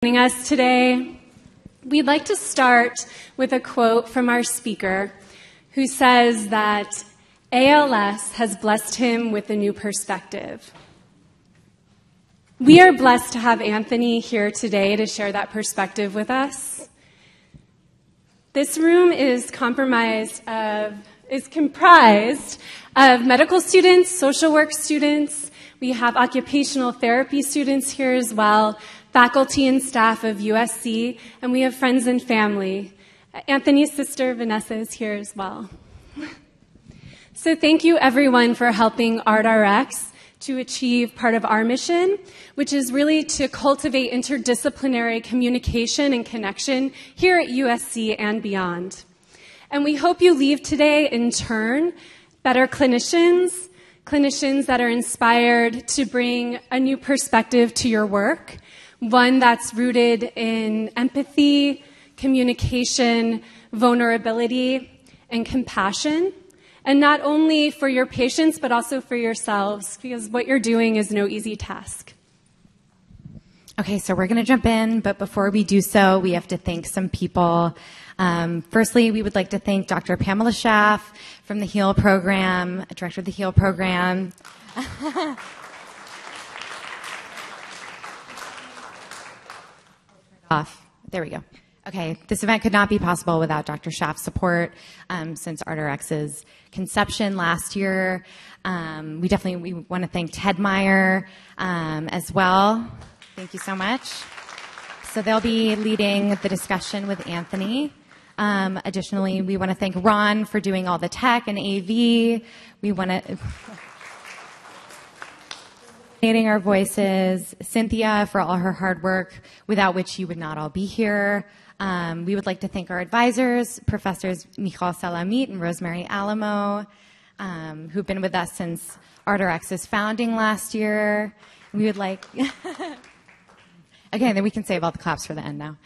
Joining us today. We'd like to start with a quote from our speaker who says that ALS has blessed him with a new perspective. We are blessed to have Anthony here today to share that perspective with us. This room is comprised of medical students, social work students. We have occupational therapy students here as well, faculty and staff of USC, and we have friends and family. Anthony's sister, Vanessa, is here as well. So thank you, everyone, for helping ArtRx to achieve part of our mission, which is really to cultivate interdisciplinary communication and connection here at USC and beyond. And we hope you leave today, in turn, better clinicians that are inspired to bring a new perspective to your work, one that's rooted in empathy, communication, vulnerability, and compassion. And not only for your patients, but also for yourselves, because what you're doing is no easy task. Okay, so we're going to jump in, but before we do so, we have to thank some people. Firstly, we would like to thank Dr. Pamela Schaff from the HEAL program, director of the HEAL program. Off. There we go. Okay, this event could not be possible without Dr. Schaff's support since ArtRx's conception last year. We want to thank Ted Meyer as well. Thank you so much. So they'll be leading the discussion with Anthony. Additionally, we want to thank Ron for doing all the tech and AV. We want to donating our voices, Cynthia for all her hard work, without which you would not all be here. We would like to thank our advisors, Professors Michal Salamit and Rosemary Alamo, who've been with us since ArtRx's founding last year. We would like... Okay, then we can save all the claps for the end now.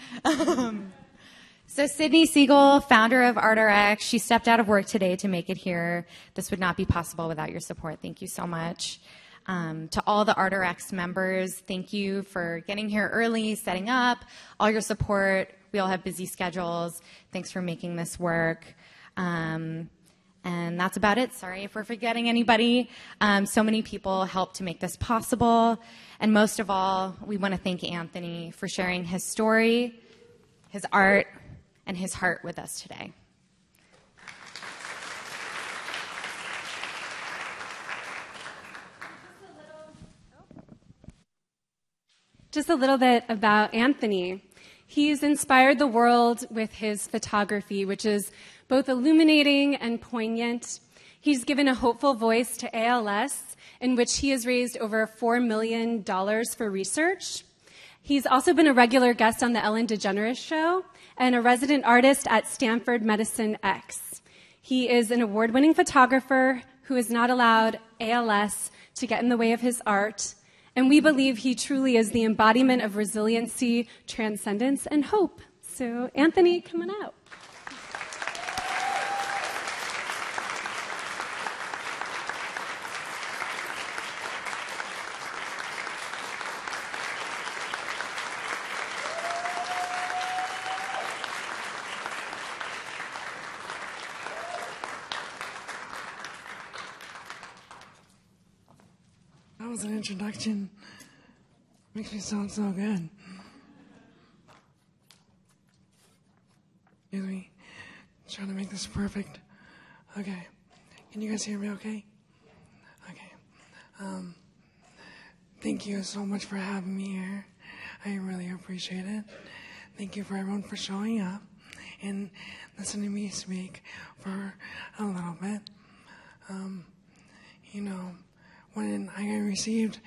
So Sydney Siegel, founder of ArtRx, she stepped out of work today to make it here. This would not be possible without your support. Thank you so much. To all the ArtRx members, thank you for getting here early, setting up, all your support. We all have busy schedules. Thanks for making this work. And that's about it. Sorry if we're forgetting anybody. So many people helped to make this possible. And most of all, we want to thank Anthony for sharing his story, his art, and his heart with us today. Just a little bit about Anthony. He's inspired the world with his photography, which is both illuminating and poignant. He's given a hopeful voice to ALS, in which he has raised over $4 million for research. He's also been a regular guest on the Ellen DeGeneres Show and a resident artist at Stanford Medicine X. He is an award-winning photographer who has not allowed ALS to get in the way of his art. And we believe he truly is the embodiment of resiliency, transcendence, and hope. So, Anthony, come on out. That was an introduction. Makes me sound so good. Excuse me. Trying to make this perfect. Okay. Can you guys hear me okay? Okay. Thank you so much for having me here. I really appreciate it. Thank you for everyone for showing up and listening to me speak for a little bit. When I received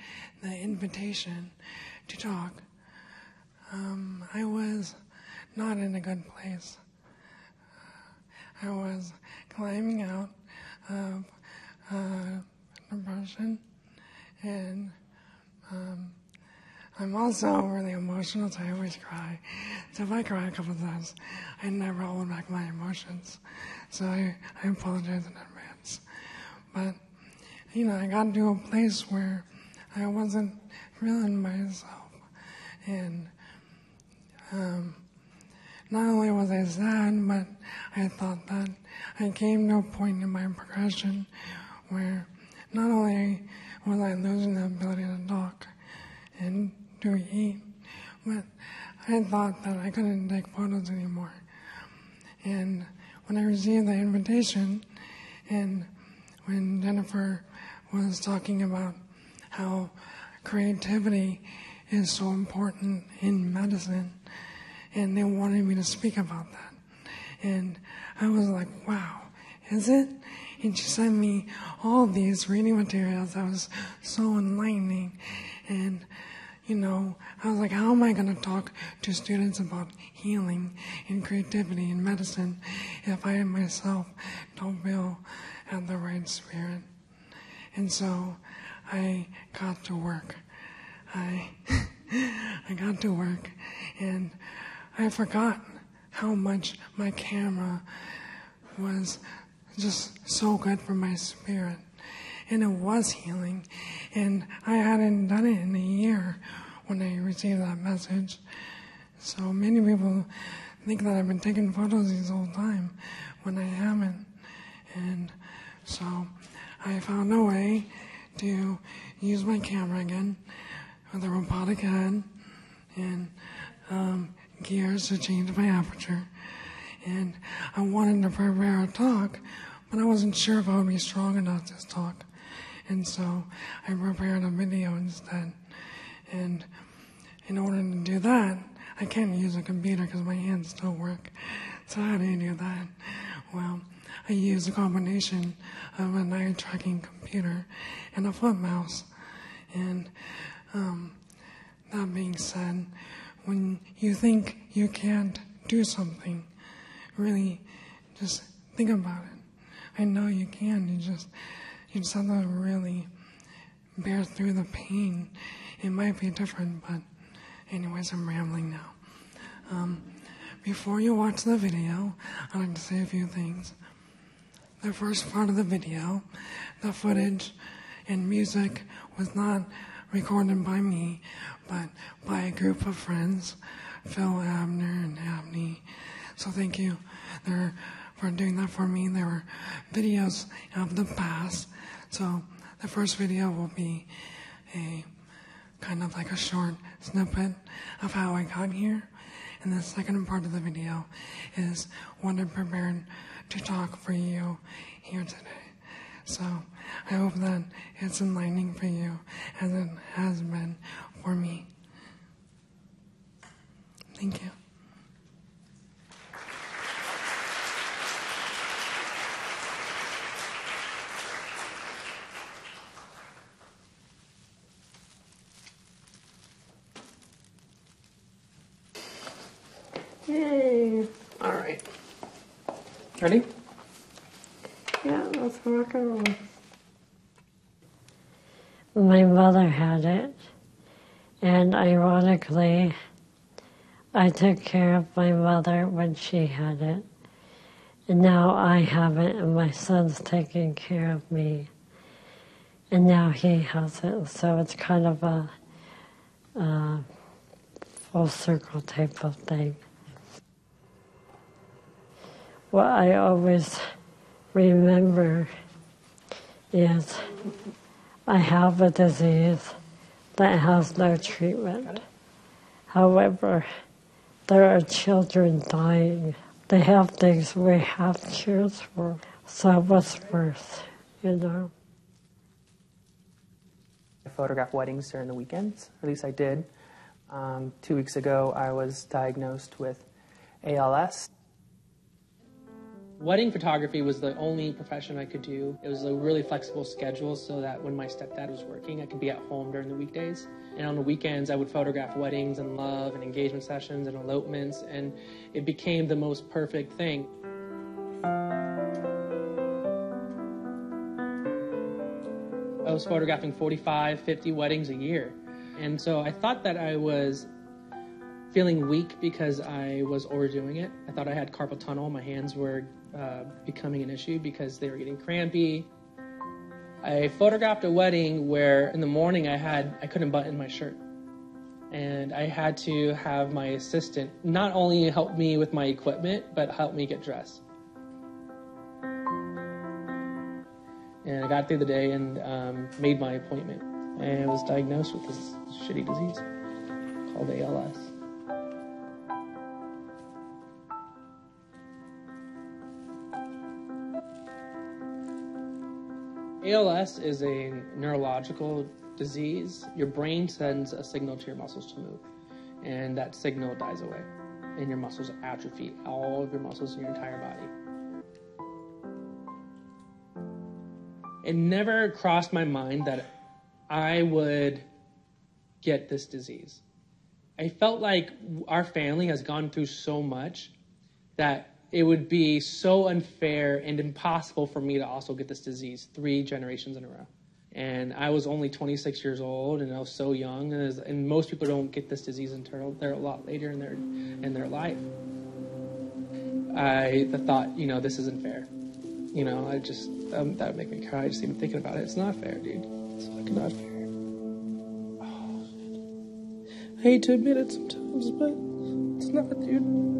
the invitation to talk, I was not in a good place. I was climbing out of depression, and I'm also really emotional, so I always cry. So if I cry a couple of times, I never hold back my emotions. So I apologize in advance. But I got to a place where I wasn't feeling myself. And, was I sad, but I thought that I came to a point in my progression where not only was I losing the ability to talk and to eat, but I thought that I couldn't take photos anymore. And when I received the invitation, and when Jennifer was talking about how creativity is so important in medicine, and they wanted me to speak about that. And I was like, wow, is it? And she sent me all these reading materials that was so enlightening. And, you know, I was like, how am I going to talk to students about healing and creativity in medicine if I myself don't feel at the right spirit? And so I got to work. I got to work, and I forgot how much my camera was just so good for my spirit. And it was healing. And I hadn't done it in a year when I received that message. So many people think that I've been taking photos this whole time when I haven't. And so I found a way to use my camera again with a robotic head and gears to change my aperture. And I wanted to prepare a talk, but I wasn't sure if I would be strong enough to talk. And so I prepared a video instead. And in order to do that, I can't use a computer because my hands still work. So how do you do that? Well, I used a combination of an eye tracking computer and a foot mouse. And that being said, when you think you can't do something, really just think about it. I know you can. You just have to really bear through the pain. It might be different, but anyways, I'm rambling now. Before you watch the video, I'd like to say a few things. The first part of the video, the footage and music was not recorded by me, but by a group of friends, Phil, Abner, and Abney. So thank you for doing that for me. There were videos of the past. So the first video will be a kind of like a short snippet of how I got here. And the second part of the video is what I prepared to talk for you here today. So I hope that it's enlightening for you as it has been for me. Thank you. Yay! All right. Ready? Yeah, let's rock and roll. My mother had it, and ironically, I took care of my mother when she had it. And now I have it, and my son's taking care of me. And now he has it, so it's kind of a full circle type of thing. What I always remember is I have a disease that has no treatment. However, there are children dying. They have things we have cures for. So what's worse, you know? I photograph weddings during the weekends, at least I did. 2 weeks ago, I was diagnosed with ALS. Wedding photography was the only profession I could do. It was a really flexible schedule so that when my stepdad was working, I could be at home during the weekdays. And on the weekends, I would photograph weddings and love and engagement sessions and elopements, and it became the most perfect thing. I was photographing 45, 50 weddings a year. And so I thought that I was feeling weak because I was overdoing it. I thought I had carpal tunnel. My hands were becoming an issue because they were getting crampy. I photographed a wedding where in the morning I couldn't button my shirt. And I had to have my assistant not only help me with my equipment, but help me get dressed. And I got through the day and made my appointment. And I was diagnosed with this shitty disease called ALS. ALS is a neurological disease. Your brain sends a signal to your muscles to move, and that signal dies away, and your muscles atrophy, all of your muscles in your entire body. It never crossed my mind that I would get this disease. I felt like our family has gone through so much that it would be so unfair and impossible for me to also get this disease 3 generations in a row. And I was only 26 years old, and I was so young, and most people don't get this disease until they're a lot later in their life. I thought, this isn't fair. That would make me cry just even thinking about it. It's not fair, dude. It's fucking not fair. Oh, shit. I hate to admit it sometimes, but it's not, dude.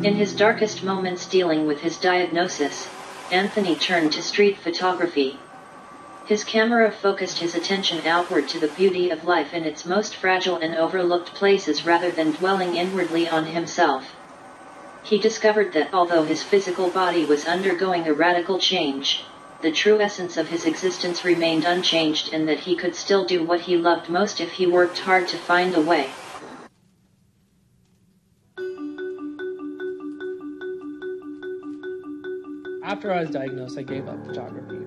In his darkest moments dealing with his diagnosis, Anthony turned to street photography. His camera focused his attention outward to the beauty of life in its most fragile and overlooked places rather than dwelling inwardly on himself. He discovered that although his physical body was undergoing a radical change, the true essence of his existence remained unchanged, and that he could still do what he loved most if he worked hard to find a way. After I was diagnosed, I gave up photography.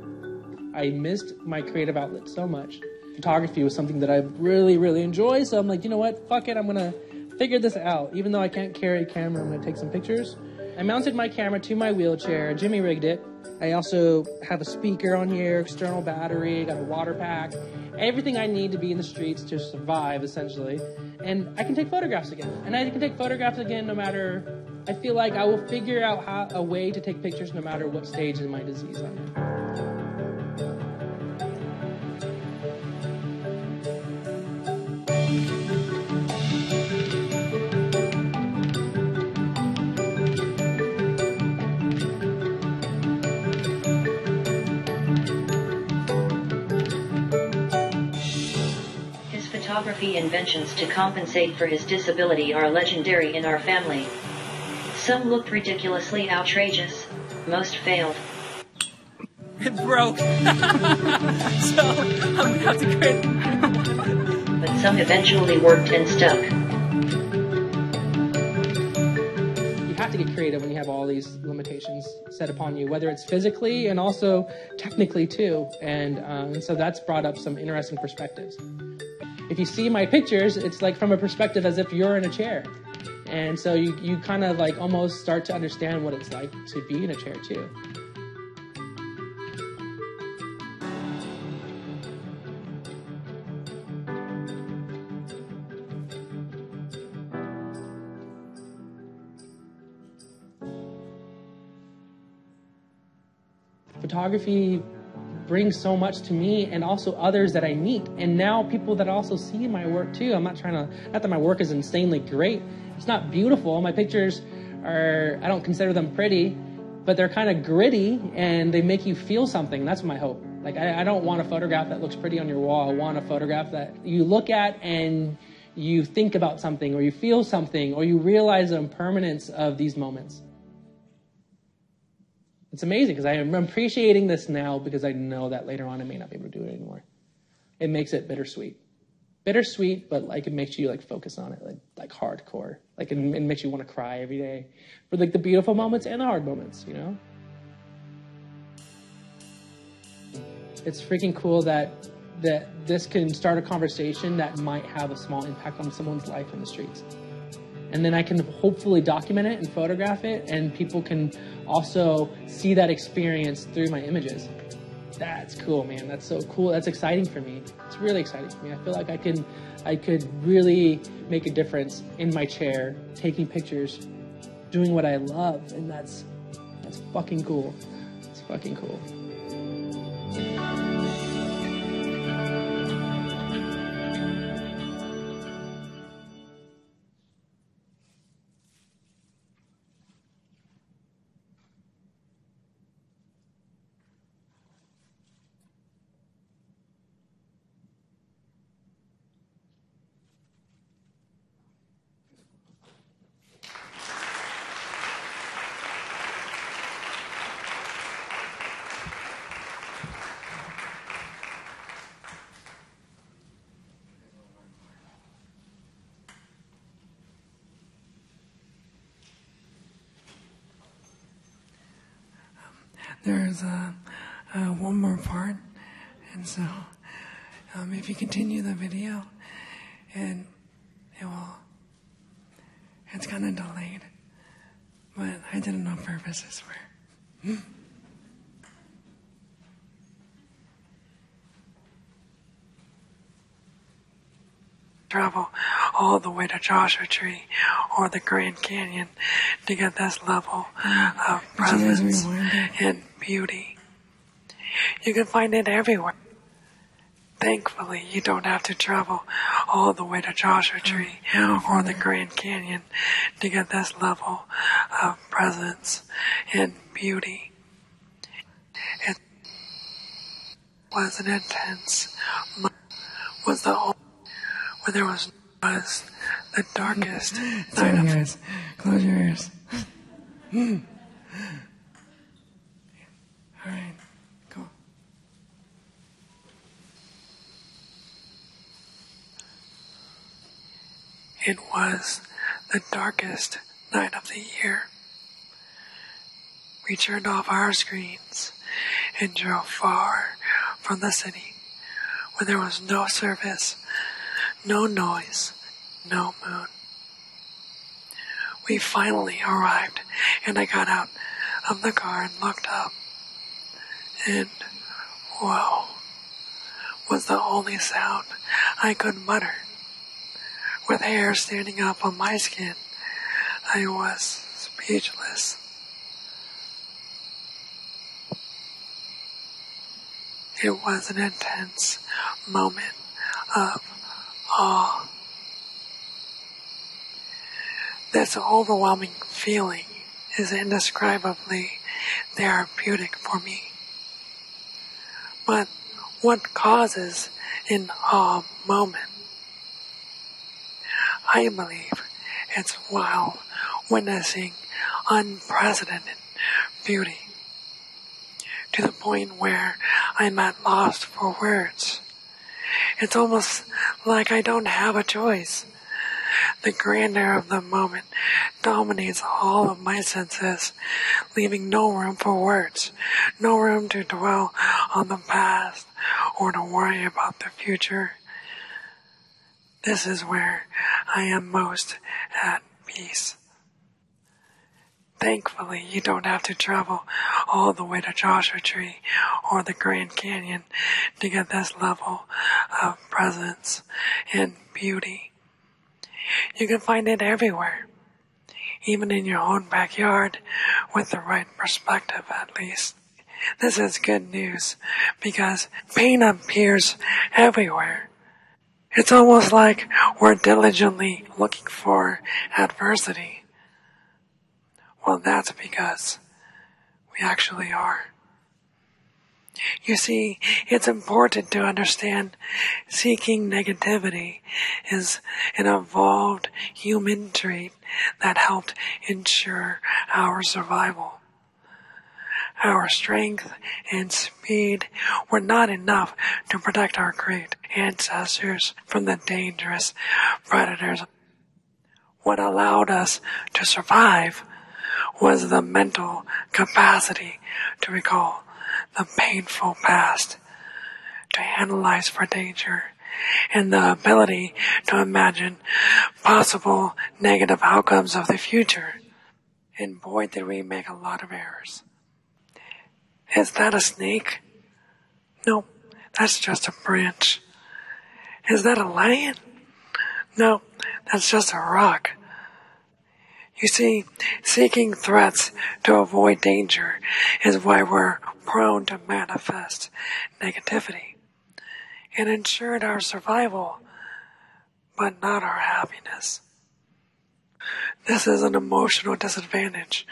I missed my creative outlet so much. Photography was something that I really, really enjoy, so I'm like, you know what, fuck it, I'm gonna figure this out. Even though I can't carry a camera, I'm gonna take some pictures. I mounted my camera to my wheelchair, Jimmy rigged it. I also have a speaker on here, external battery, got a water pack, everything I need to be in the streets to survive, essentially. And I can take photographs again. And I can take photographs again no matter, I feel like I will figure out a way to take pictures no matter what stage in my disease I'm in. Photography inventions to compensate for his disability are legendary in our family. Some looked ridiculously outrageous, most failed. It broke. So I'm gonna have to create. But some eventually worked and stuck. You have to get creative when you have all these limitations set upon you, whether it's physically and also technically too. And so that's brought up some interesting perspectives. If you see my pictures, it's like from a perspective as if you're in a chair. And so you kind of like almost start to understand what it's like to be in a chair too. Photography brings so much to me and also others that I meet, and now people that also see my work too. I'm not that my work is insanely great. It's not beautiful. My pictures I don't consider them pretty, but they're kind of gritty and they make you feel something. That's my hope. Like I don't want a photograph that looks pretty on your wall. I want a photograph that you look at and you think about something, or you feel something, or you realize the impermanence of these moments. It's amazing because I am appreciating this now because I know that later on I may not be able to do it anymore. It makes it bittersweet. Bittersweet, but like it makes you like focus on it, like hardcore. Like it makes you want to cry every day for like the beautiful moments and the hard moments, you know? It's freaking cool that this can start a conversation that might have a small impact on someone's life in the streets. And then I can hopefully document it and photograph it, and people can also see that experience through my images. That's cool, man. That's so cool. That's exciting for me. It's really exciting for me. I feel like I could really make a difference in my chair, taking pictures, doing what I love, and that's fucking cool. It's fucking cool. There's one more part, and so if you continue the video, and it's kind of delayed, but I did it on purpose, I swear. Travel all the way to Joshua Tree or the Grand Canyon to get this level of presence and beauty. You can find it everywhere. Thankfully, you don't have to travel all the way to Joshua Tree or the Grand Canyon to get this level of presence and beauty. It was an intense moment. Was the only where there was the darkest night of... Guys, close your ears. All right, go. It was the darkest night of the year. We turned off our screens and drove far from the city where there was no service, no noise, no moon. We finally arrived, and I got out of the car and looked up. And, whoa, was the only sound I could mutter. With hair standing up on my skin, I was speechless. It was an intense moment of awe. This overwhelming feeling is indescribably therapeutic for me. But what causes an awe moment? I believe it's while witnessing unprecedented beauty, to the point where I'm at loss for words. It's almost like I don't have a choice. The grandeur of the moment dominates all of my senses, leaving no room for words, no room to dwell on the past or to worry about the future. This is where I am most at peace. Thankfully, you don't have to travel all the way to Joshua Tree or the Grand Canyon to get this level of presence and beauty. You can find it everywhere, even in your own backyard, with the right perspective at least. This is good news because pain appears everywhere. It's almost like we're diligently looking for adversity. Well, that's because we actually are. You see, it's important to understand seeking negativity is an evolved human trait that helped ensure our survival. Our strength and speed were not enough to protect our great ancestors from the dangerous predators. What allowed us to survive was the mental capacity to recall the painful past, to analyze for danger, and the ability to imagine possible negative outcomes of the future. And boy, did we make a lot of errors. Is that a snake? No, that's just a branch. Is that a lion? No, that's just a rock. You see, seeking threats to avoid danger is why we're prone to manifest negativity. It ensured our survival, but not our happiness. This is an emotional disadvantage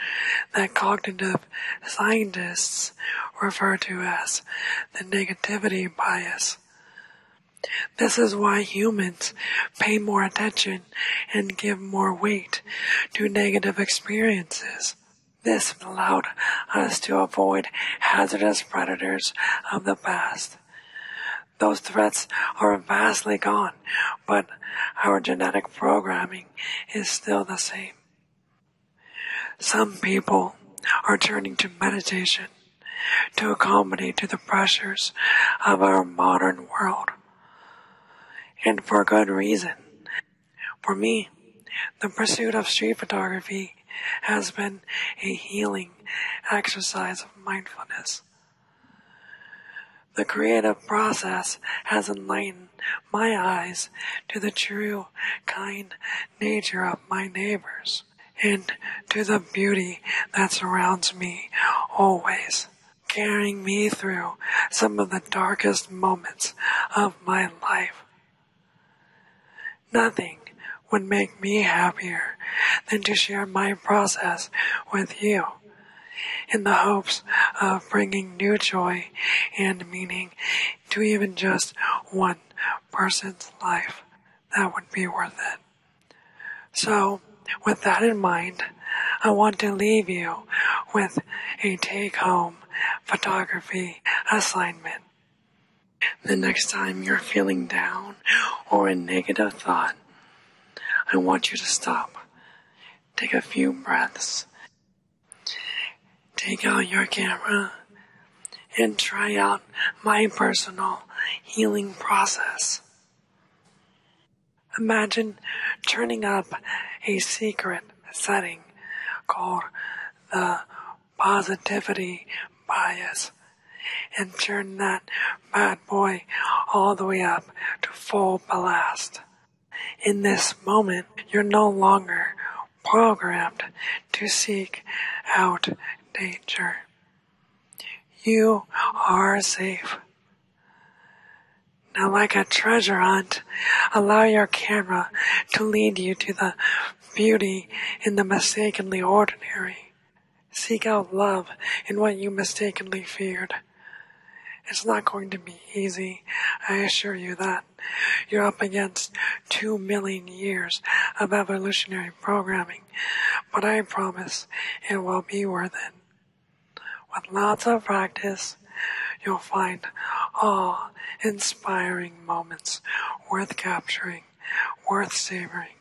that cognitive scientists refer to as the negativity bias. This is why humans pay more attention and give more weight to negative experiences. This allowed us to avoid hazardous predators of the past. Those threats are vastly gone, but our genetic programming is still the same. Some people are turning to meditation to accommodate to the pressures of our modern world. And for good reason. For me, the pursuit of street photography has been a healing exercise of mindfulness. The creative process has enlightened my eyes to the true, kind nature of my neighbors and to the beauty that surrounds me always, carrying me through some of the darkest moments of my life. Nothing would make me happier than to share my process with you in the hopes of bringing new joy and meaning to even just one person's life. That would be worth it. So, with that in mind, I want to leave you with a take-home photography assignment. The next time you're feeling down or a negative thought, I want you to stop. Take a few breaths. Take out your camera and try out my personal healing process. Imagine turning up a secret setting called the positivity bias and turn that bad boy all the way up to full blast. In this moment, you're no longer programmed to seek out danger. You are safe. Now, like a treasure hunt, allow your camera to lead you to the beauty in the mistakenly ordinary. Seek out love in what you mistakenly feared. It's not going to be easy, I assure you that. You're up against 2 million years of evolutionary programming, but I promise it will be worth it. With lots of practice, you'll find awe-inspiring moments worth capturing, worth savoring,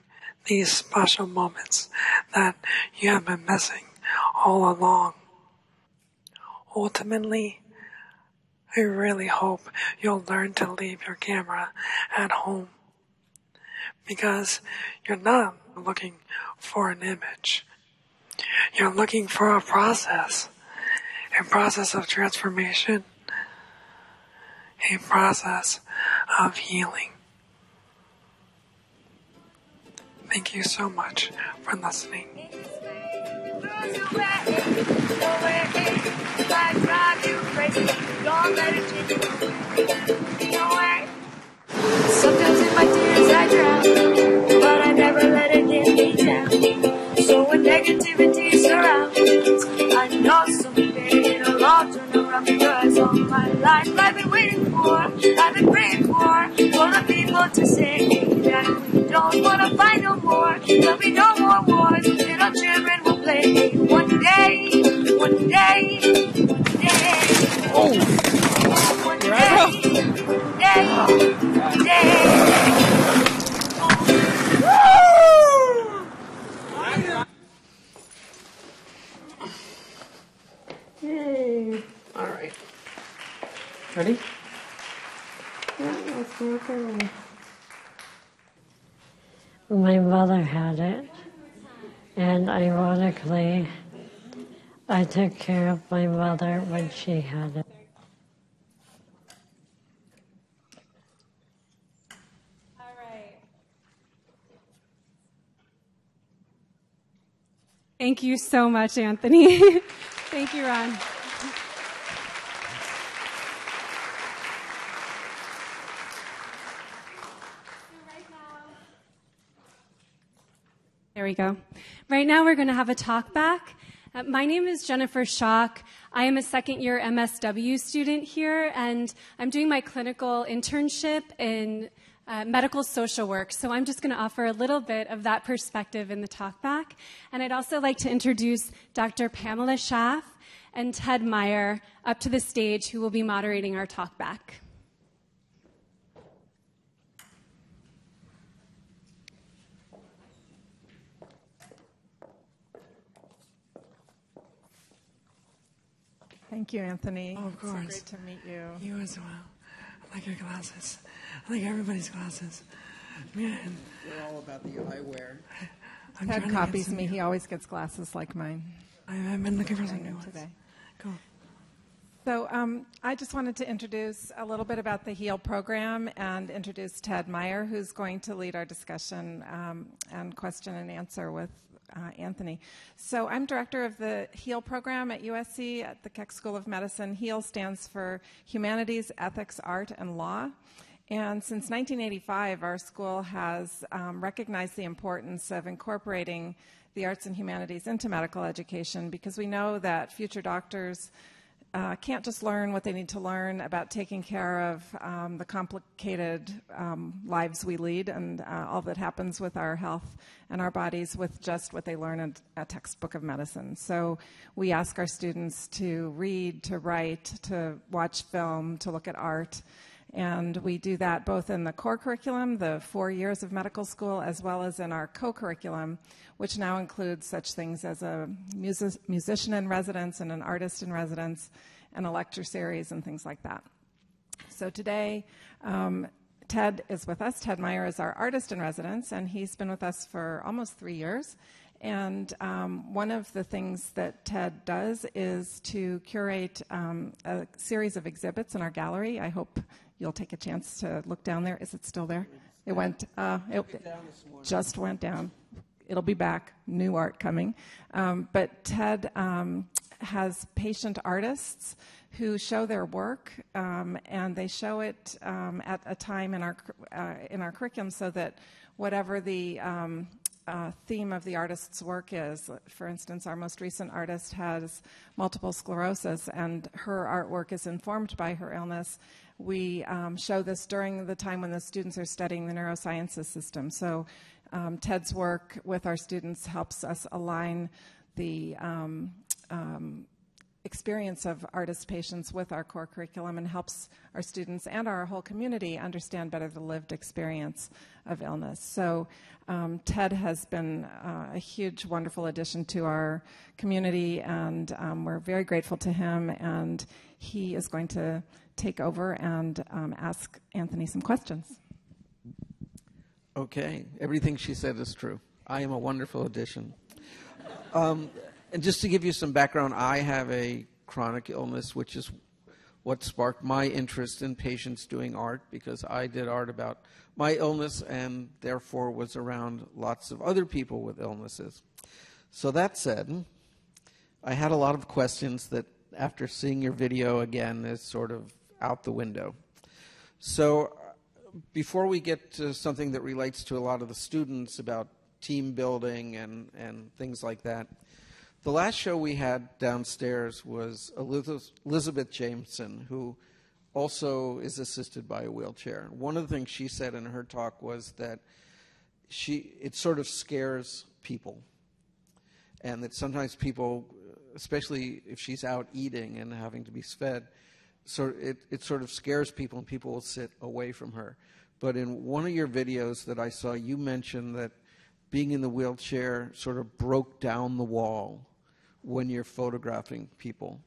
these special moments that you have been missing all along. Ultimately, I really hope you'll learn to leave your camera at home, because you're not looking for an image. You're looking for a process of transformation, a process of healing. Thank you so much for listening. Sometimes in my tears I drown, but I never let it get me down. So when negativity surrounds, I know someday it'll all turn around, because all my life I've been waiting for, I've been praying for the people to say that we don't wanna fight no more, there'll be no more wars, and our children will play one day, one day, one day. One day, one day. Yay. All right. Ready? Yeah, let's walk away. My mother had it, and ironically, I took care of my mother when she had it. Thank you so much, Anthony. Thank you, Ron. There we go. Right now we're going to have a talk back. My name is Jennifer Schock. I am a second-year MSW student here, and I'm doing my clinical internship in medical social work. So I'm just going to offer a little bit of that perspective in the talk back. And I'd also like to introduce Dr. Pamela Schaff and Ted Meyer up to the stage, who will be moderating our talk back. Thank you, Anthony. Oh, of course. It's so great to meet you. You as well. I like your glasses. I like everybody's glasses. Man. We're all about the eyewear. Ted copies me. He always gets glasses like mine. I've been looking for some new ones. Today. Cool. So I just wanted to introduce a little bit about the HEAL program and introduce Ted Meyer, who's going to lead our discussion and question and answer with Anthony. So I'm director of the HEAL program at USC at the Keck School of Medicine. HEAL stands for Humanities, Ethics, Art, and Law. And since 1985, our school has recognized the importance of incorporating the arts and humanities into medical education, because we know that future doctors can't just learn what they need to learn about taking care of the complicated lives we lead and all that happens with our health and our bodies with just what they learn in a textbook of medicine. So we ask our students to read, to write, to watch film, to look at art. And we do that both in the core curriculum, the 4 years of medical school, as well as in our co-curriculum, which now includes such things as a musician in residence and an artist in residence and a lecture series and things like that. So today, Ted is with us. Ted Meyer is our artist in residence, and he's been with us for almost 3 years. And one of the things that Ted does is to curate a series of exhibits in our gallery. I hope you'll take a chance to look down there. Is it still there? It went, it just went down. It'll be back, new art coming. But Ted has patient artists who show their work, and they show it at a time in our curriculum so that whatever the theme of the artist's work is. For instance, our most recent artist has multiple sclerosis, and her artwork is informed by her illness. We show this during the time when the students are studying the neurosciences system. So Ted's work with our students helps us align the experience of artist patients with our core curriculum and helps our students and our whole community understand better the lived experience of illness. So Ted has been a huge, wonderful addition to our community, and we're very grateful to him, and he is going to take over and ask Anthony some questions. Okay, everything she said is true. I am a wonderful addition. And just to give you some background, I have a chronic illness, which is what sparked my interest in patients doing art, because I did art about my illness and therefore was around lots of other people with illnesses. So that said, I had a lot of questions that after seeing your video again is sort of out the window. So before we get to something that relates to a lot of the students about team building and things like that, the last show we had downstairs was Elizabeth Jameson, who also is assisted by a wheelchair. One of the things she said in her talk was that it sort of scares people, and that sometimes people, especially if she's out eating and having to be fed, so it sort of scares people, and people will sit away from her. But in one of your videos that I saw, you mentioned that being in the wheelchair sort of broke down the wall when you're photographing people.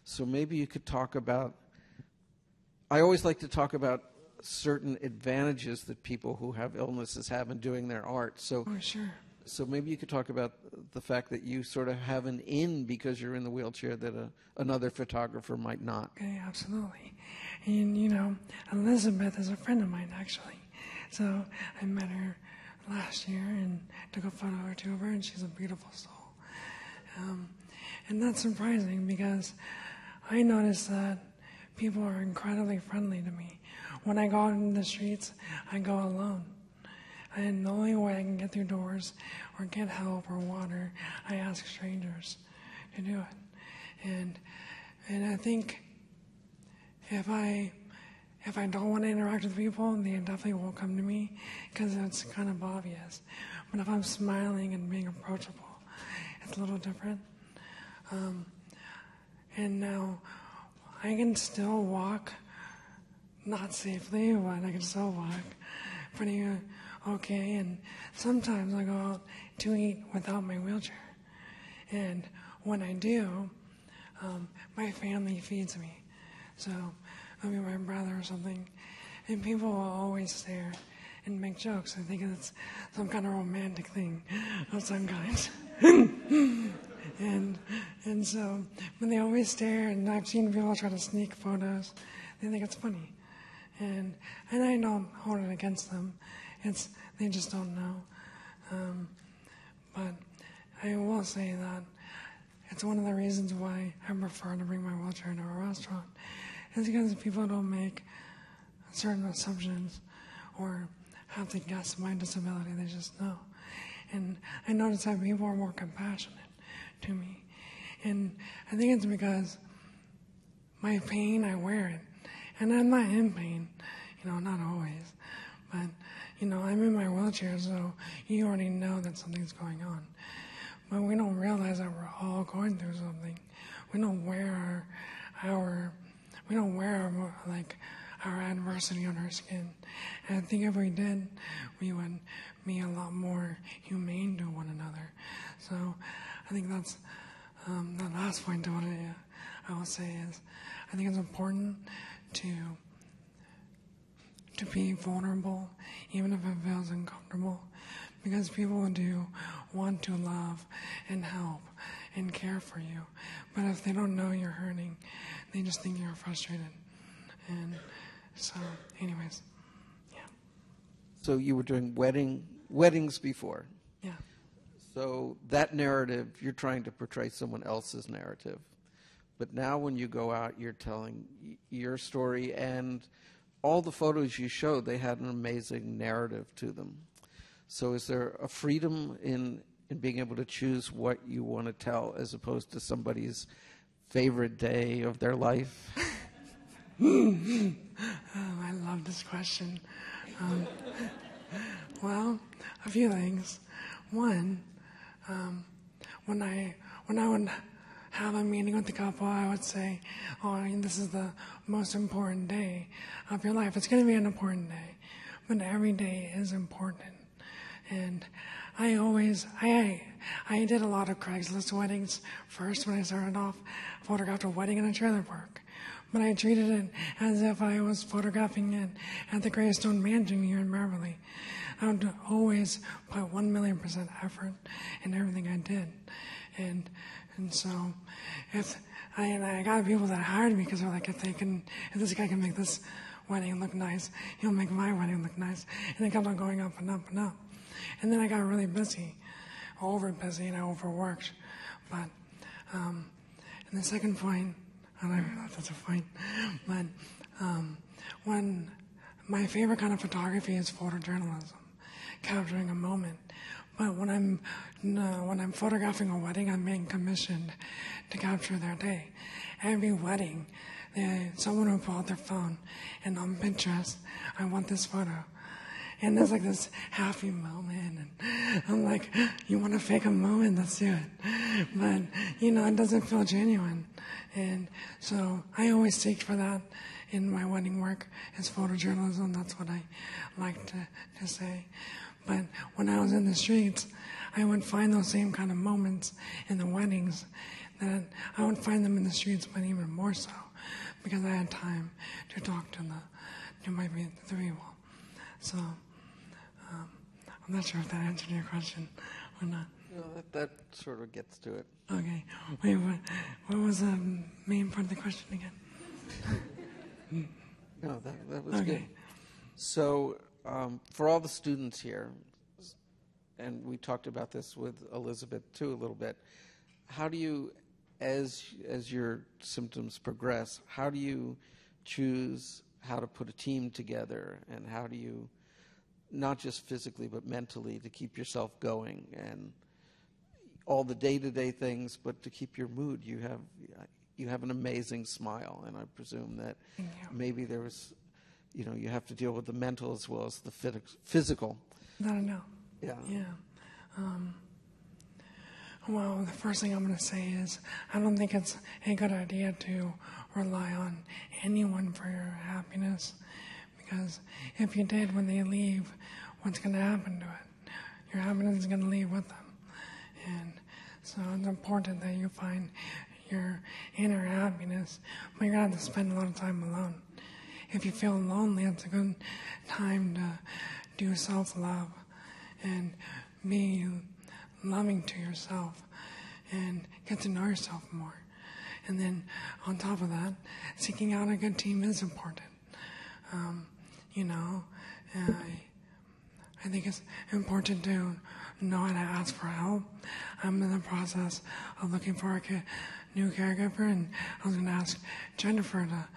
So maybe you could talk about, I always like to talk about certain advantages that people who have illnesses have in doing their art. So, oh, sure. So maybe you could talk about the fact that you sort of have an in because you're in the wheelchair that another photographer might not. Okay, absolutely. And, you know, Elizabeth is a friend of mine, actually. So I met her last year and took a photo or two of her, and she's a beautiful soul. And that's surprising because I noticed that people are incredibly friendly to me. When I go out in the streets, I go alone. And the only way I can get through doors or get help or water, I ask strangers to do it. And I think if I don't want to interact with people, they definitely won't come to me because it's kind of obvious. But if I'm smiling and being approachable, it's a little different. And now I can still walk, not safely, but I can still walk pretty okay. And sometimes I go out to eat without my wheelchair. And when I do, my family feeds me. So I mean, my brother or something, and people will always stare and make jokes. I think it's some kind of romantic thing of some kind. and so, when they always stare, and I've seen people try to sneak photos, they think it's funny. And I don't hold it against them. They just don't know. But I will say that it's one of the reasons why I prefer to bring my wheelchair into a restaurant. It's because people don't make certain assumptions or have to guess my disability. They just know. And I notice that people are more compassionate to me. And I think it's because my pain, I wear it. And I'm not in pain, not always. But, I'm in my wheelchair, so you already know that something's going on. But we don't realize that we're all going through something. We don't wear our adversity on our skin. And I think if we did, we would be a lot more humane to one another. So I think that's the last point I will say is I think it's important to be vulnerable, even if it feels uncomfortable, because people do want to love and help and care for you. But if they don't know you're hurting, they just think you're frustrated. And so, anyways, yeah. So you were doing weddings before. Yeah. So that narrative, you're trying to portray someone else's narrative. But now when you go out, you're telling your story, and all the photos you showed, they had an amazing narrative to them. So is there a freedom in being able to choose what you want to tell as opposed to somebody's favorite day of their life? I love this question. Well, a few things. One, when I would have a meeting with the couple, I would say, this is the most important day of your life. It's going to be an important day, but every day is important. And I did a lot of Craigslist weddings first when I started off. I photographed a wedding in a trailer park. But I treated it as if I was photographing it at the Greystone Mansion here in Beverly. I would always put 1,000,000% effort in everything I did. And so I got people that hired me because they're like, if this guy can make this wedding look nice, he'll make my wedding look nice. And it kept on going up and up and up. And then I got really busy, over busy, and I overworked. But, and the second point, I don't even know if that's a point, but when my favorite kind of photography is photojournalism, capturing a moment. But when I'm photographing a wedding, I'm being commissioned to capture their day. Every wedding, someone will pull out their phone, and on Pinterest, I want this photo. And there's like this happy moment, and I'm like, you want to fake a moment? Let's do it. But, it doesn't feel genuine. And so I always seek for that in my wedding work, is photojournalism. That's what I like to say. But when I was in the streets, I would find those same kind of moments in the weddings. That I would find them in the streets, but even more so, because I had time to talk to the people. So I'm not sure if that answered your question or not. No, that sort of gets to it. Okay. Wait, what was the main part of the question again? No, that was okay. good. So for all the students here, and we talked about this with Elizabeth too a little bit, how do you, as your symptoms progress, how do you choose how to put a team together, and how do you, not just physically but mentally, to keep yourself going and all the day-to-day things, but to keep your mood? You have an amazing smile, and I presume that maybe there was, you have to deal with the mental as well as the physical. No. Yeah. Well, the first thing I'm going to say is I don't think it's a good idea to rely on anyone for your happiness, because if you did, when they leave, what's going to happen to it? Your happiness is going to leave with them. And so it's important that you find your inner happiness, but you're going to have to spend a lot of time alone. If you feel lonely, it's a good time to do self-love and be loving to yourself and get to know yourself more. And then on top of that, seeking out a good team is important. I think it's important to know how to ask for help. I'm in the process of looking for a new caregiver, and I was going to ask Jennifer to,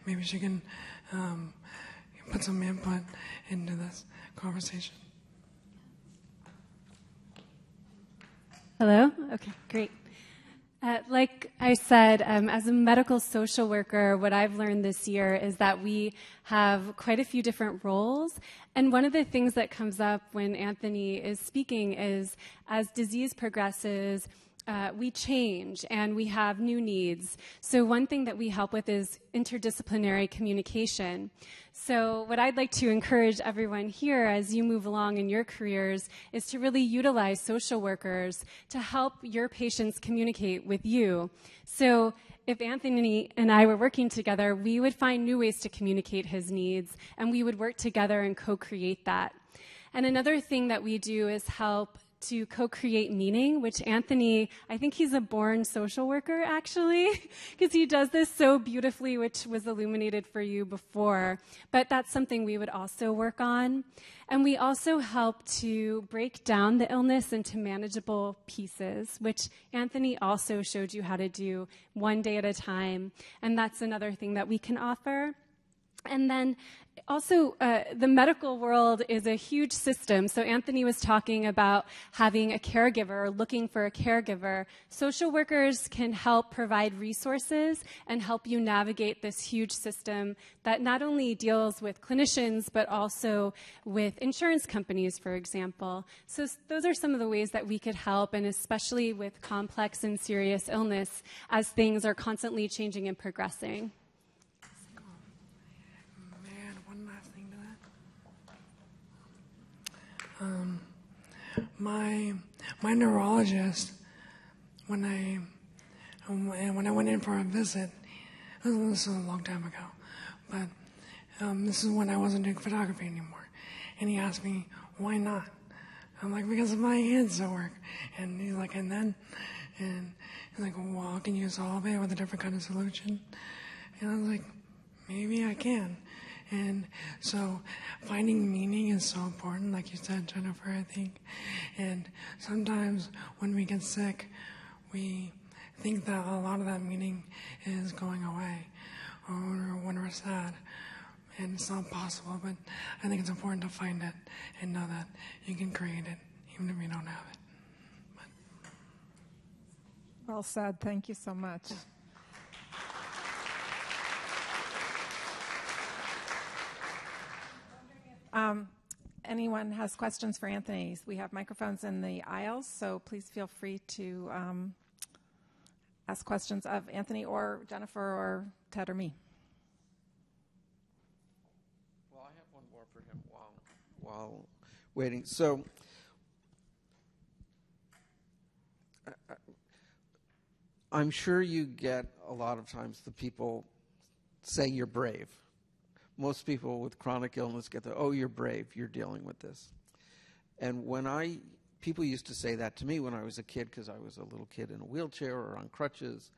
maybe she can put some input into this conversation. Hello? Okay, great. Like I said, as a medical social worker, what I've learned this year is that we have quite a few different roles. And one of the things that comes up when Anthony is speaking is as disease progresses, we change and we have new needs. So one thing that we help with is interdisciplinary communication. So what I'd like to encourage everyone here as you move along in your careers is to really utilize social workers to help your patients communicate with you. So if Anthony and I were working together, we would find new ways to communicate his needs, and we would work together and co-create that. And another thing that we do is help to co-create meaning, which Anthony, I think he's a born social worker, actually, because he does this so beautifully, which was illuminated for you before. But that's something we would also work on. And we also help to break down the illness into manageable pieces, which Anthony also showed you how to do one day at a time. And that's another thing that we can offer. And then also, the medical world is a huge system. So Anthony was talking about having a caregiver or looking for a caregiver. Social workers can help provide resources and help you navigate this huge system that not only deals with clinicians, but also with insurance companies, for example. So those are some of the ways that we could help, and especially with complex and serious illness as things are constantly changing and progressing. My neurologist, when I went in for a visit, this was a long time ago, but this is when I wasn't doing photography anymore, and he asked me, why not? I'm like, because my hands don't work. And he's like, and he's like, well, can you solve it with a different kind of solution? And I was like, maybe I can. And so finding meaning is so important, like you said, Jennifer, I think. And sometimes when we get sick, we think that a lot of that meaning is going away, or when we're sad. And it's not possible, but I think it's important to find it and know that you can create it, even if you don't have it. Well said. Thank you so much. Anyone has questions for Anthony? We have microphones in the aisles, so please feel free to ask questions of Anthony or Jennifer or Ted or me. Well, I have one more for him while waiting. So I'm sure you get a lot of times the people saying you're brave. Most people with chronic illness get the, oh, you're brave, you're dealing with this. And people used to say that to me when I was a kid, because I was a little kid in a wheelchair or on crutches.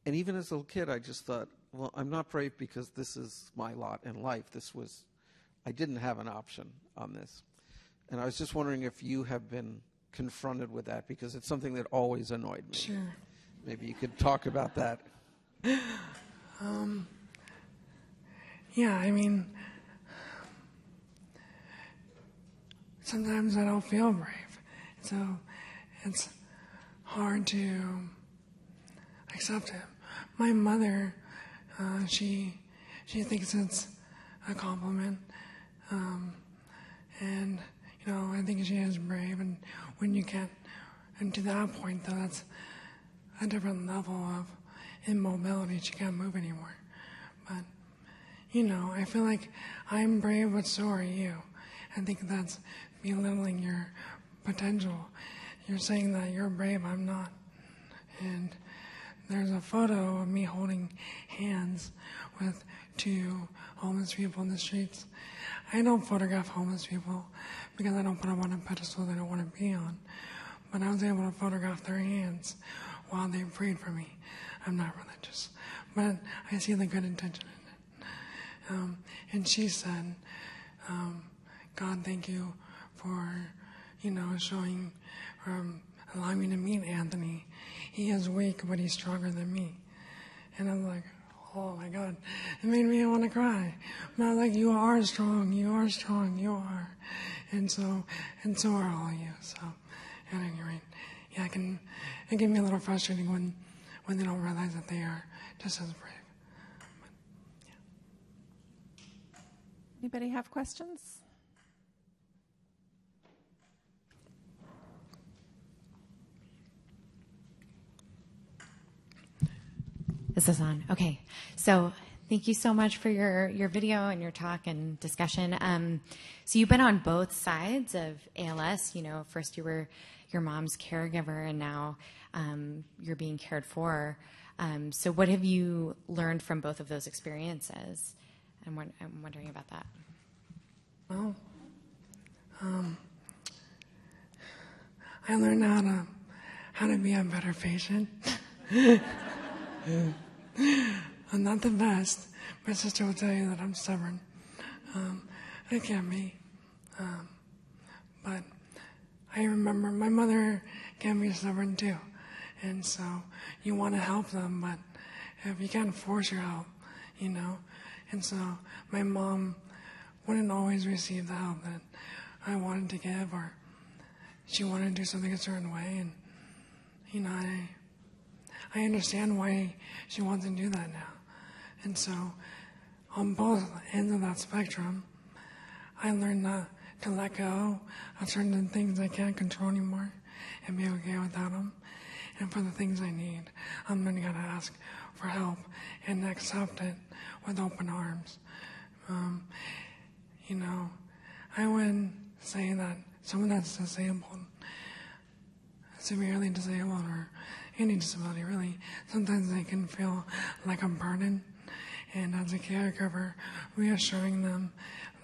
And even as a little kid, I just thought, well, I'm not brave because this is my lot in life. I didn't have an option on this. And I was just wondering if you have been confronted with that, because it's something that always annoyed me. Sure. Maybe you could talk about that. Yeah, I mean, sometimes I don't feel brave. So it's hard to accept it. My mother, she thinks it's a compliment. And, you know, I think she is brave. And when you get into that point, though, that's a different level of immobility. She can't move anymore. But, you know, I feel like I'm brave, but so are you. I think that's belittling your potential. You're saying that you're brave, I'm not. And there's a photo of me holding hands with 2 homeless people in the streets. I don't photograph homeless people because I don't put them on a pedestal they don't want to be on. But I was able to photograph their hands while they prayed for me. I'm not religious, but I see the good intention in it. And she said, God, thank you for, you know, showing, allowing me to meet Anthony. He is weak, but he's stronger than me. And I'm like, oh my God, it made me want to cry. But I was like, you are strong, you are strong, you are. And so are all of you. So, at any rate, yeah, it can be a little frustrating when they don't realize that they are just as brave. But, yeah. Anybody have questions? This is on. Okay. So thank you so much for your video and your talk and discussion. So you've been on both sides of ALS. You know, first you were your mom's caregiver, and now you're being cared for. So what have you learned from both of those experiences? I'm wondering about that. Well, I learned how to be a better patient. I'm not the best. My sister will tell you that I'm stubborn. I can be. But I remember my mother can be stubborn too. And so you want to help them, but if you can't force your help, you know. And so my mom wouldn't always receive the help that I wanted to give, or she wanted to do something a certain way. And, you know, I understand why she wants to do that now. And so on both ends of that spectrum, I learned to let go of certain things I can't control anymore and be okay without them. And for the things I need, I'm learning how to ask for help and accept it with open arms. You know, I would say that someone that's disabled, severely disabled, or any disability really, sometimes they can feel like a burden. And as a caregiver, reassuring them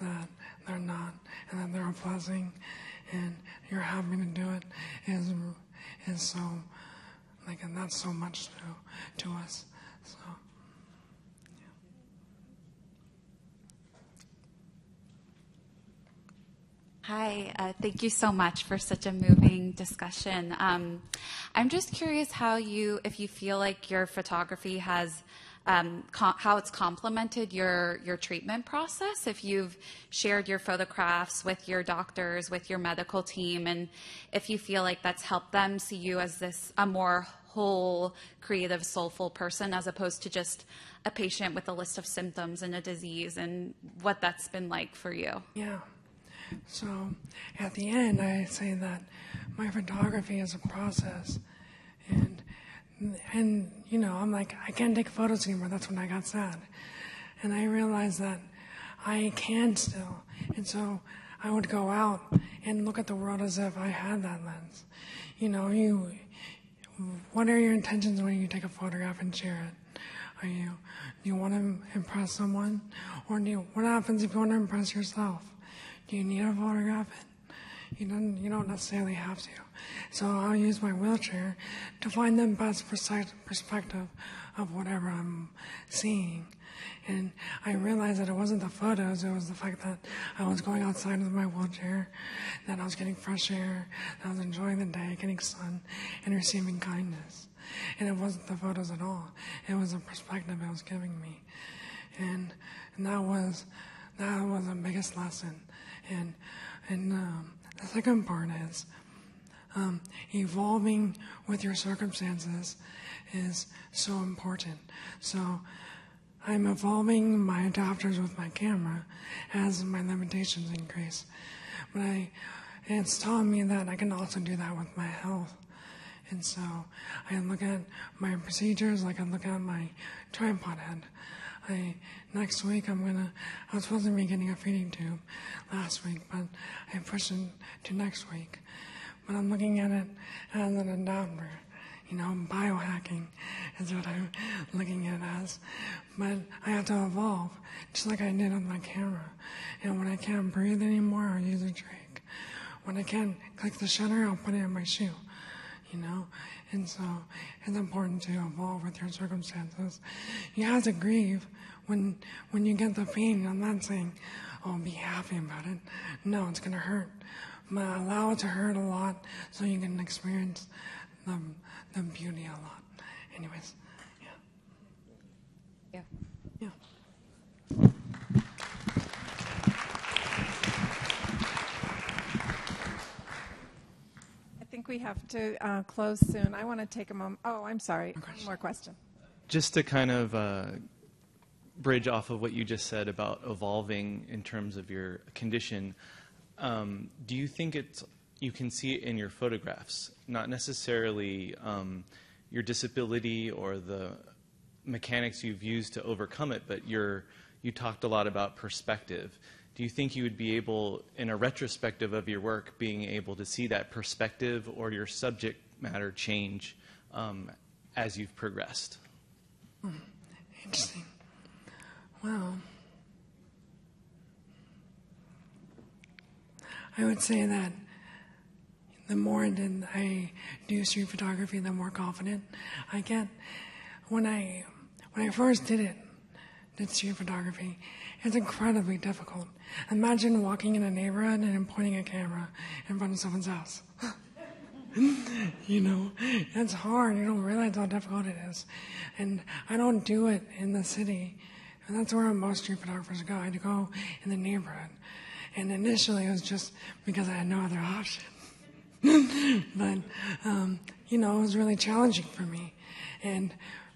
that they're not, and that they're a blessing, and you're happy to do it is so, like, and that's so much to us. So, yeah. Hi, thank you so much for such a moving discussion. I'm just curious if you feel like your photography has, how it's complemented your treatment process, if you've shared your photographs with your doctors, with your medical team, and if you feel like that's helped them see you as a more whole, creative, soulful person, as opposed to just a patient with a list of symptoms and a disease, and what that's been like for you. Yeah. So at the end, I say that my photography is a process, and you know, I'm like, I can't take photos anymore. That's when I got sad, and I realized that I can still, and so I would go out and look at the world as if I had that lens. You know, what are your intentions when you take a photograph and share it? Do you want to impress someone, or what happens if you want to impress yourself? Do you need to photograph it? You don't necessarily have to. So I'll use my wheelchair to find the best perspective of whatever I'm seeing. And I realized that it wasn't the photos, it was the fact that I was going outside with my wheelchair, that I was getting fresh air, that I was enjoying the day, getting sun, and receiving kindness. And it wasn't the photos at all. It was the perspective it was giving me. And that was the biggest lesson. And the second part is evolving with your circumstances is so important. So I'm evolving my adapters with my camera as my limitations increase. But it's taught me that I can also do that with my health. And so I look at my procedures like I look at my tripod head. Next week I was supposed to be getting a feeding tube last week, but I pushed it to next week. But I'm looking at it as an adapter. Biohacking is what I'm looking at it as. But I have to evolve, just like I did with my camera. And when I can't breathe anymore, I'll use a drake. When I can't click the shutter, I'll put it in my shoe. And so it's important to evolve with your circumstances. You have to grieve when you get the pain. I'm not saying, oh, be happy about it. No, it's going to hurt. But allow it to hurt a lot so you can experience the beauty a lot. Anyways, yeah. Yeah. I think we have to close soon. I want to take a moment. Oh, I'm sorry. One more question. Just to kind of bridge off of what you just said about evolving in terms of your condition, do you think you can see it in your photographs, not necessarily your disability or the mechanics you've used to overcome it, but you talked a lot about perspective. Do you think you would be able, in a retrospective of your work, being able to see that perspective or your subject matter change as you've progressed? Interesting. Well, I would say that the more that I do street photography, the more confident I get. When I first did street photography, it's incredibly difficult. Imagine walking in a neighborhood and pointing a camera in front of someone's house. It's hard. You don't realize how difficult it is. And I don't do it in the city. And that's where most street photographers go. I go in the neighborhood. And initially it was just because I had no other option. But, it was really challenging for me. And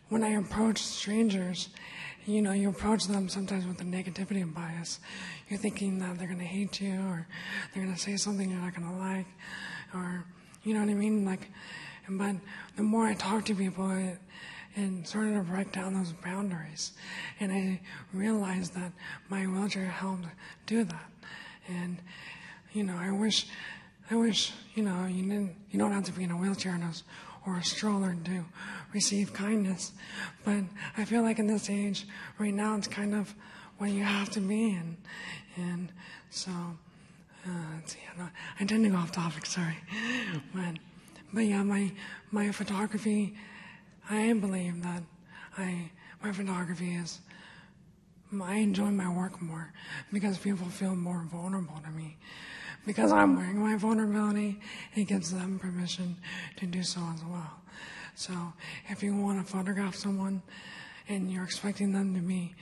when I approach strangers, you approach them sometimes with a negativity and bias. You're thinking that they're going to hate you, or they're going to say something you're not going to like, or, you know what I mean? But the more I talk to people, it started to break down those boundaries. And I realized that my wheelchair helped do that. And, I wish, you don't have to be in a wheelchair or a stroller to receive kindness. But I feel like in this age, right now, it's kind of what you have to be in. And so, I tend to go off topic, sorry. But yeah, my photography, I believe that my photography is, I enjoy my work more because people feel more vulnerable to me. Because I'm wearing my vulnerability, it gives them permission to do so as well. So if you want to photograph someone and you're expecting them to be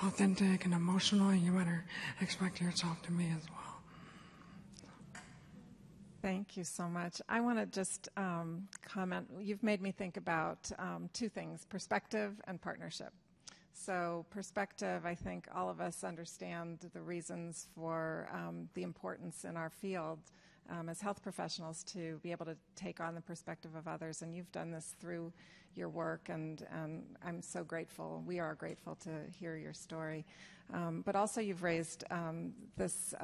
authentic and emotional, you better expect yourself to be as well. Thank you so much. I want to just comment. You've made me think about two things, perspective and partnership. So perspective, I think all of us understand the reasons for the importance in our field as health professionals to be able to take on the perspective of others. And you've done this through your work, and I'm so grateful. We are grateful to hear your story. But also you've raised this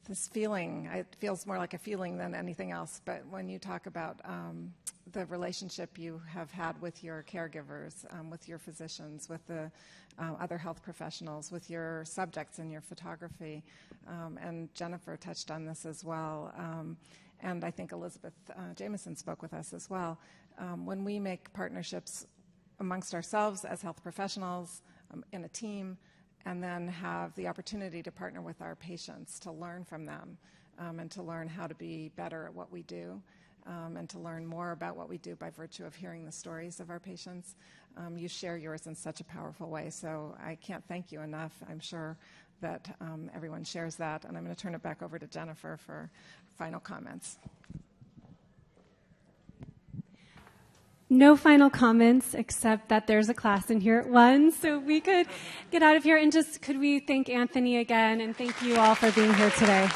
this feeling. It feels more like a feeling than anything else. But when you talk about the relationship you have had with your caregivers, with your physicians, with the other health professionals, with your subjects in your photography, and Jennifer touched on this as well, and I think Elizabeth Jameson spoke with us as well. When we make partnerships amongst ourselves as health professionals in a team, and then have the opportunity to partner with our patients to learn from them and to learn how to be better at what we do and to learn more about what we do by virtue of hearing the stories of our patients. You share yours in such a powerful way, so I can't thank you enough. I'm sure that everyone shares that, and I'm going to turn it back over to Jennifer for final comments. No final comments, except that there's a class in here at 1, so we could get out of here. And just could we thank Anthony again, and thank you all for being here today.